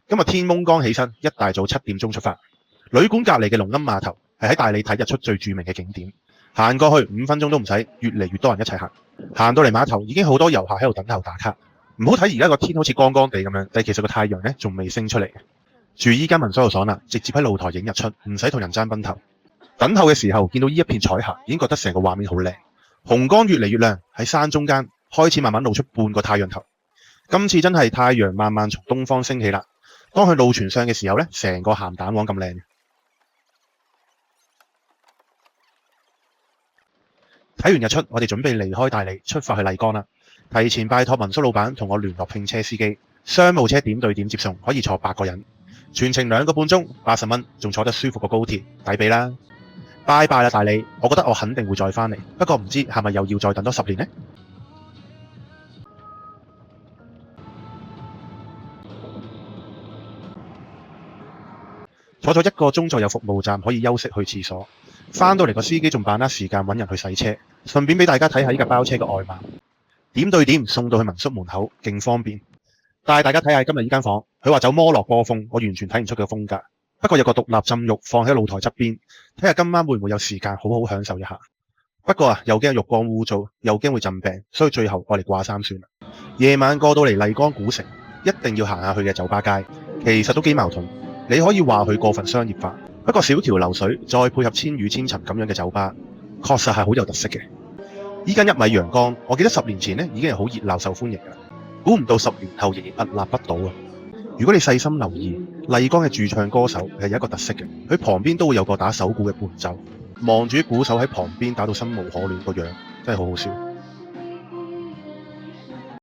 今日天蒙剛起身，一大早7點鐘出發。旅館隔離嘅龍鵪碼頭係喺大理睇日出最著名嘅景點，行過去5分鐘都唔使，越嚟越多人一齊行。行到嚟碼頭已經好多遊客喺度等候打卡。唔好睇而家個天好似光光地咁樣，但其實個太陽呢仲未升出嚟。住依間民宿就爽啦，直接喺露台影日出，唔使同人爭崩頭。等候嘅時候見到呢一片彩霞，已經覺得成個畫面好靚。紅光越嚟越亮，喺山中間開始慢慢露出半個太陽頭。今次真係太陽慢慢從東方升起啦。當佢露全相嘅時候呢，成個鹹蛋黃咁靚。睇完日出，我哋準備離開大理，出發去麗江啦。提前拜託民宿老闆同我聯絡拼車司機，商務車點對點接送，可以坐8個人，全程2個半鐘，80蚊，仲坐得舒服過高鐵，抵俾啦！拜拜啦大理，我覺得我肯定會再返嚟，不過唔知係咪又要再等多10年呢？坐咗1個鐘就有服務站可以休息去廁所，返到嚟個司機仲把握時間揾人去洗車，順便俾大家睇下呢架包車嘅外貌。點對點送到去民宿門口，勁方便。帶大家睇下今日呢間房，佢話走摩洛哥風，我完全睇唔出佢嘅風格。不過有個獨立浸浴放喺露台側邊，睇下今晚會唔會有時間好好享受一下。不過又驚浴缸污糟，又驚會浸病，所以最後我哋掛衫算啦。夜晚過到嚟麗江古城，一定要行下去嘅酒吧街，其實都幾矛盾。你可以話佢過分商業化，不過小橋流水再配合千與千尋咁樣嘅酒吧，確實係好有特色嘅。依間1米陽光，我記得10年前呢已經係好熱鬧受歡迎㗎，估唔到10年後仍然屹立不倒啊！如果你細心留意，麗江嘅駐唱歌手係有一個特色嘅，佢旁邊都會有個打手鼓嘅伴奏，望住啲鼓手喺旁邊打到生無可戀個樣，真係好好笑。